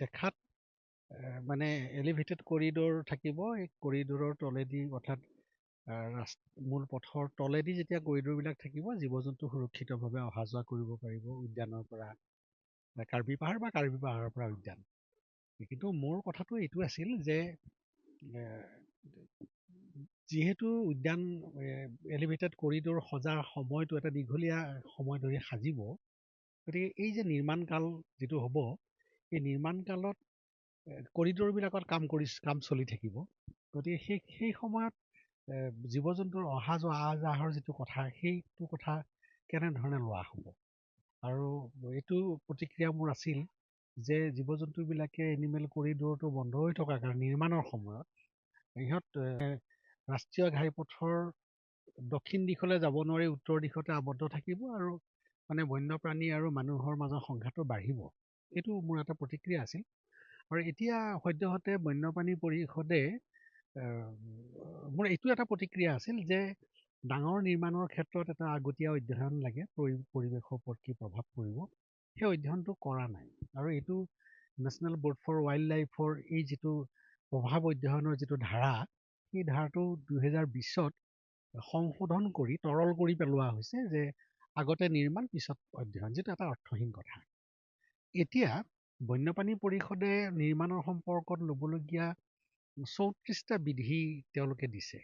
দেখাত মানে elevated corridor থাকিব। এই কৰিডৰৰ তলেদি অৰ্থাৎ মূল পথৰ তলেদি যেতিয়া কৰিডৰবিলাক থাকিব, জীৱ জন্তু সুৰক্ষিতভাৱে অহা যোৱা কৰিব পাৰিব উদ্যানৰ পৰা কাৰ্বি পাহাৰ বা কাৰ্বি পাহাৰৰ পৰা উদ্যান। কিন্তু মোৰ কথাটো এইটো আছিল যে যিহেতু উদ্যান এলিভেটেড কৰিডৰ সজাৰ সময়টো এটা দীঘলীয়া সময় ধৰি সাজিব, গতিকে এই যে নিৰ্মাণ কাল যিটো হ'ব, এই নিৰ্মাণ কালত কৰিডৰবিলাকত কাম চলি থাকিব। গতিকে সেই সময়ত জীৱ জন্তুৰ অহা যাহৰ যিটো কথা, সেইটো কথা কেনেধৰণে লোৱা হ'ব। আৰু এইটো প্ৰতিক্ৰিয়া মোৰ আছিল যে জীৱ জন্তুবিলাকে এনিমেল কৰিডৰটো বন্ধ হৈ থকাৰ কাৰণে নিৰ্মাণৰ সময়ত ইহঁত ৰাষ্ট্ৰীয় ঘাইপথৰ দক্ষিণ দিশলৈ যাব নোৱাৰি উত্তৰ দিশতে আবদ্ধ থাকিব আৰু মানে বন্যপ্ৰাণী আৰু মানুহৰ মাজৰ সংঘাতটো বাঢ়িব। এইটো মোৰ এটা প্ৰতিক্ৰিয়া আছিল। আৰু এতিয়া সদ্যহতে বন্যপ্ৰাণী পৰিষদে মোৰ এইটো এটা প্ৰতিক্ৰিয়া আছিল যে ডাঙৰ নিৰ্মাণৰ ক্ষেত্ৰত এটা আগতীয়া অধ্যয়ন লাগে, পৰিৱেশৰ ওপৰত কি প্ৰভাৱ পৰিব, সেই অধ্যয়নটো কৰা নাই। আৰু এইটো নেশ্যনেল বৰ্ড ফৰ ৱাইল্ড লাইফৰ এই যিটো প্ৰভাৱ অধ্যয়নৰ যিটো ধাৰা, সেই ধাৰাটো 2020ত সংশোধন কৰি তৰল কৰি পেলোৱা হৈছে যে আগতে নিৰ্মাণ পিছত অধ্যয়ন, যিটো এটা অৰ্থহীন কথা। এতিয়া বন্যপ্ৰাণী পৰিষদে নিৰ্মাণৰ সম্পৰ্কত ল'বলগীয়া 34টা বিধি তেওঁলোকে দিছে।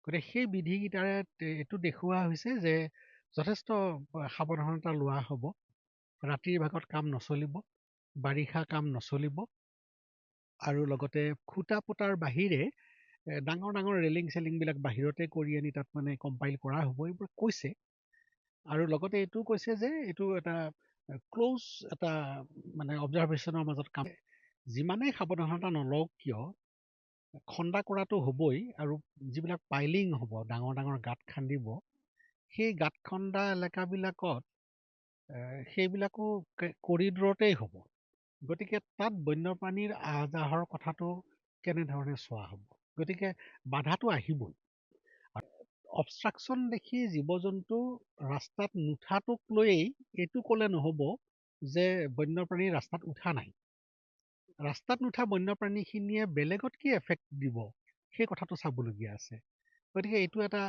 গতিকে সেই বিধিকেইটাৰে এইটো দেখুওৱা হৈছে যে যথেষ্ট সাৱধানতা লোৱা হ'ব। ৰাতিৰ ভাগত কাম নচলিব, বাৰিষা কাম নচলিব, আৰু লগতে খুটা পোতাৰ বাহিৰে ডাঙৰ ডাঙৰ ৰেলিংবিলাক বাহিৰতে কৰি আনি তাত মানে কম্পাইল কৰা হ'ব, এইবোৰ কৈছে। আৰু লগতে এইটো কৈছে যে এইটো এটা ক্ল'জ এটা মানে অবজাৰভেশ্যনৰ মাজত কাম। যিমানেই সাৱধানতা নলওক কিয়, খন্দা কৰাটো হ'বই। আৰু যিবিলাক পাইলিং হ'ব, ডাঙৰ ডাঙৰ গাঁত খান্দিব, সেই গাঁত খন্দা এলেকাবিলাকত সেইবিলাকো কৰিডৰতেই হ'ব। গতিকে তাত বন্যপ্ৰাণীৰ আহ যাহৰ কথাটো কেনেধৰণে চোৱা হ'ব। গতিকে বাধাটো আহিবই। অবষ্ট্ৰাকশ্যন দেখি জীৱ জন্তু ৰাস্তাত নুঠাটোক লৈয়েই এইটো ক'লে নহ'ব যে বন্যপ্ৰাণী ৰাস্তাত উঠা নাই। ৰাস্তাত নুঠা বন্যপ্ৰাণীখিনিয়ে বেলেগত কি এফেক্ট দিব, সেই কথাটো চাবলগীয়া আছে। গতিকে এইটো এটা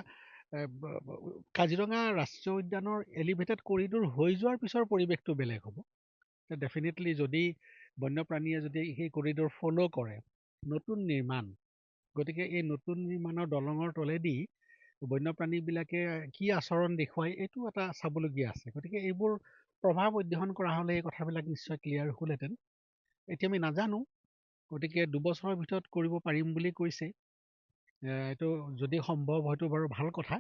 কাজিৰঙা ৰাষ্ট্ৰীয় উদ্যানৰ এলিভেটেড কৰিডৰ হৈ যোৱাৰ পিছৰ পৰিৱেশটো বেলেগ হ'ব। ডেফিনেটলি যদি বন্যপ্ৰাণীয়ে যদি সেই কৰিডৰ ফ'ল' কৰে, নতুন নিৰ্মাণ, গতিকে এই নতুন নিৰ্মাণৰ দলঙৰ তলেদি বন্যপ্ৰাণীবিলাকে কি আচৰণ দেখুৱায়, এইটো এটা চাবলগীয়া আছে। গতিকে এইবোৰ প্ৰভাৱ অধ্যয়ন কৰা হ'লে এই কথাবিলাক নিশ্চয় ক্লিয়াৰ হ'লহেঁতেন। এতিয়া আমি নাজানো, গতিকে 2 বছৰৰ ভিতৰত কৰিব পাৰিম বুলি কৈছে। এইটো যদি সম্ভৱ হয়তো বাৰু ভাল কথা,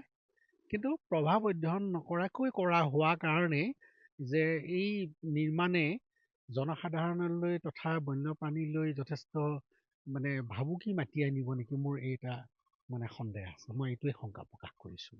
কিন্তু প্ৰভাৱ অধ্যয়ন নকৰাকৈ কৰা হোৱা কাৰণে যে এই নিৰ্মাণে জনসাধাৰণলৈ তথা বন্যপ্ৰাণীলৈ যথেষ্ট মানে ভাবুকি মাতি আনিব নেকি, মোৰ এটা মানে সন্দেহ আছে। মই এইটোৱে শংকা প্ৰকাশ কৰিছোঁ।